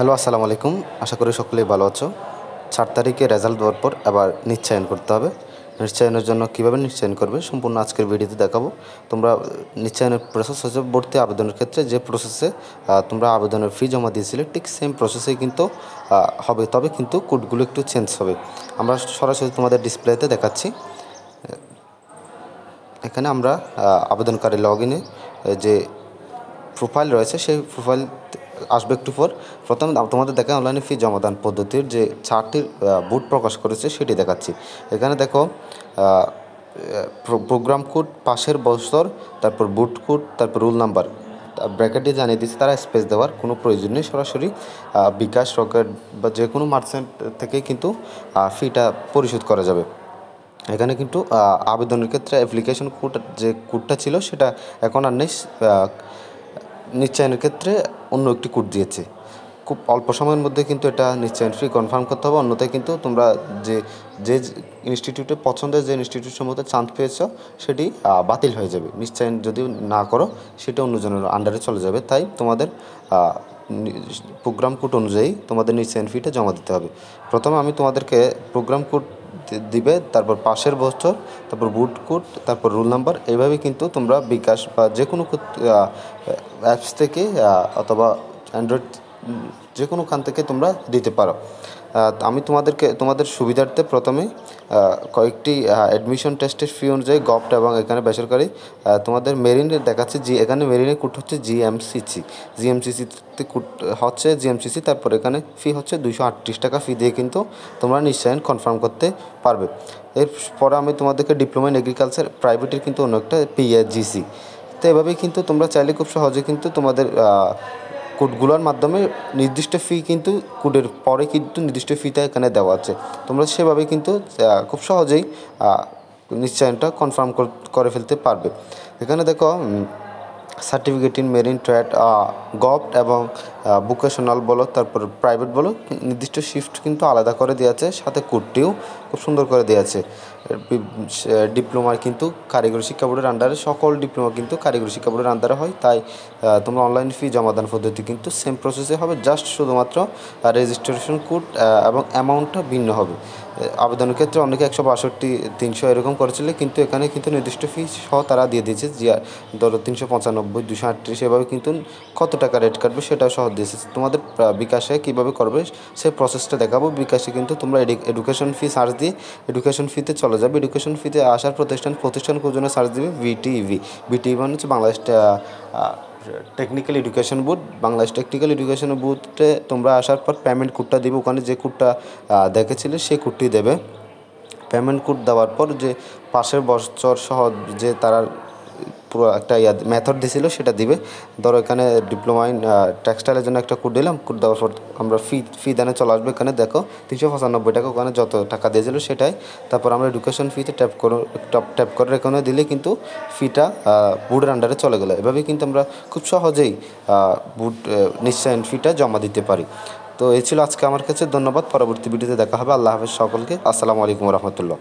Hello, আসসালামু আলাইকুম। আশা করি সকলেই ভালো আছো। ৪ তারিখে রেজাল্ট দেওয়ার পর আবার নিশ্চয়ন করতে হবে। নিশ্চয়নের জন্য কীভাবে নিশ্চয়ন করবে সম্পূর্ণ আজকের ভিডিওতে দেখাবো। তোমরা নিশ্চয়নের প্রসেস হচ্ছে ভর্তি আবেদনের ক্ষেত্রে যে প্রসেসে তোমরা আবেদনের ফি জমা দিয়েছিলে ঠিক সেম প্রসেসেই কিন্তু হবে, তবে কিন্তু কোডগুলো একটু চেঞ্জ হবে। আমরা সরাসরি তোমাদের ডিসপ্লেতে দেখাচ্ছি। এখানে আমরা আবেদনকারী লগইনে যে প্রোফাইল রয়েছে সেই প্রোফাইল আসবে একটু পর। প্রথমে তোমাদের দেখা অনলাইনে ফি জমাদান পদ্ধতির যে চারটির বুট প্রকাশ করেছে সেটি দেখাচ্ছি। এখানে দেখো প্রোগ্রাম কোড, পাশের বছর, তারপর বুট কোড, তারপর রোল নাম্বার ব্র্যাকেটে জানিয়ে দিচ্ছে। তারা স্পেস দেওয়ার কোনো প্রয়োজন নেই, সরাসরি বিকাশ, রকেট বা যে কোনো মার্চেন্ট থেকে কিন্তু ফিটা পরিশোধ করা যাবে। এখানে কিন্তু আবেদনের ক্ষেত্রে অ্যাপ্লিকেশন কোড যে কোডটা ছিল সেটা এখন আর নেই। নিশ্চয়নের ক্ষেত্রে অন্য একটি কোড দিয়েছে। খুব অল্প সময়ের মধ্যে কিন্তু এটা নিশ্চয়ন ফি কনফার্ম করতে হবে, অন্যথায় কিন্তু তোমরা যে যে ইনস্টিটিউটে পছন্দের যে ইনস্টিটিউটের মধ্যে চান্স পেয়েছো সেটি বাতিল হয়ে যাবে। নিশ্চয়ন যদি না করো সেটা অন্যজনের আন্ডারে চলে যাবে। তাই তোমাদের প্রোগ্রাম কোড অনুযায়ী তোমাদের নিশ্চয়ন ফিটা জমা দিতে হবে। প্রথমে আমি তোমাদেরকে প্রোগ্রাম কোড দিবে, তারপর পাশের বছর, তারপর বুট কোড, তারপর রোল নাম্বার। এইভাবে কিন্তু তোমরা বিকাশ বা যে কোনো অ্যাপস থেকে অথবা অ্যান্ড্রয়েড যে কোনো খান থেকে তোমরা দিতে পারো। আমি তোমাদের সুবিধার্থে প্রথমে কয়েকটি অ্যাডমিশন টেস্টের ফি অনুযায়ী গভট এবং এখানে বেসরকারি তোমাদের মেরিনের দেখাচ্ছে। এখানে মেরিনের কোড হচ্ছে জিএমসিসিতে কোড হচ্ছে জিএমসিসি। তারপর এখানে ফি হচ্ছে 238 টাকা ফি দিয়ে কিন্তু তোমরা নিশ্চয়ন কনফার্ম করতে পারবে। এরপরে আমি তোমাদেরকে ডিপ্লোমা ইন এগ্রিকালচার প্রাইভেটের কিন্তু অন্য একটা পিএজিসি। তো এভাবেই কিন্তু তোমরা চাইলে খুব সহজে কিন্তু তোমাদের কোডগুলোর মাধ্যমে নির্দিষ্ট ফি কিন্তু কোডের পরে কিন্তু নির্দিষ্ট ফিটা এখানে দেওয়া আছে। তোমরা সেভাবে কিন্তু খুব সহজেই নিশ্চয়নটা কনফার্ম করে ফেলতে পারবে। এখানে দেখো certificate in marine trade, govt এবং ভোকেশনাল বলো, তারপর প্রাইভেট বলো, নির্দিষ্ট শিফট কিন্তু আলাদা করে দেওয়া আছে। সাথে কোডটিও খুব সুন্দর করে দেওয়া আছে। ডিপ্লোমার কিন্তু কারিগরি শিক্ষা বোর্ডের আন্ডারে, সকল ডিপ্লোমা কিন্তু কারিগরি শিক্ষা বোর্ডের আন্ডারে হয়। তাই তোমরা অনলাইন ফি জমাদান পদ্ধতি কিন্তু সেম প্রসেসে হবে, জাস্ট শুধুমাত্র রেজিস্ট্রেশন কোড এবং অ্যামাউন্টটা ভিন্ন হবে। আবেদনের ক্ষেত্রে অনেকে 162, 300 এরকম করেছিল, কিন্তু এখানে কিন্তু নির্দিষ্ট ফি সহ তারা দিয়ে দিয়েছে। ধরো 395, 238 এভাবে কিন্তু কত টাকা রেট কাটবে সেটাও সহ দিয়েছে। তোমাদের বিকাশে কীভাবে করবে সেই প্রসেসটা দেখাবো। বিকাশে কিন্তু তোমরা এডুকেশন ফি সার্চ দিয়ে এডুকেশন ফিতে চলে যাবে। এডুকেশন ফিতে আসার প্রতিষ্ঠান জন্য সার্চ দিবে বিটিভি মানে হচ্ছে Bangladesh technical education board. Bangladesh technical education বোর্ডে তোমরা আসার পর পেমেন্ট কোডটা দিবে। ওখানে যে কোডটা দেখেছিলে সেই কোডটি দেবে। পেমেন্ট কোড দেওয়ার পর যে পাশের বছর সহ যে তারা পুরো একটা মেথড দিয়েছিল সেটা দিবে। ধরো এখানে ডিপ্লোমা ইন টেক্সটাইলের জন্য একটা কোড দিলাম। কোড দেওয়ার পর আমরা ফি দানে চলে আসবে। এখানে দেখো 395 টাকা, ওখানে যত টাকা দিয়েছিল সেটাই। তারপর আমরা এডুকেশন ফিতে ট্যাপ করে এখানে দিলে কিন্তু ফিটা বোর্ডের আন্ডারে চলে গেলো। এভাবে কিন্তু আমরা খুব সহজেই বোর্ড নিশ্চয়ন ফিটা জমা দিতে পারি। তো এই ছিল আজকে আমার কাছে। ধন্যবাদ। পরবর্তী ভিডিওতে দেখা হবে। আল্লাহ হাফেজ সকলকে। আসসালামু আলাইকুম রহমতুল্লাহ।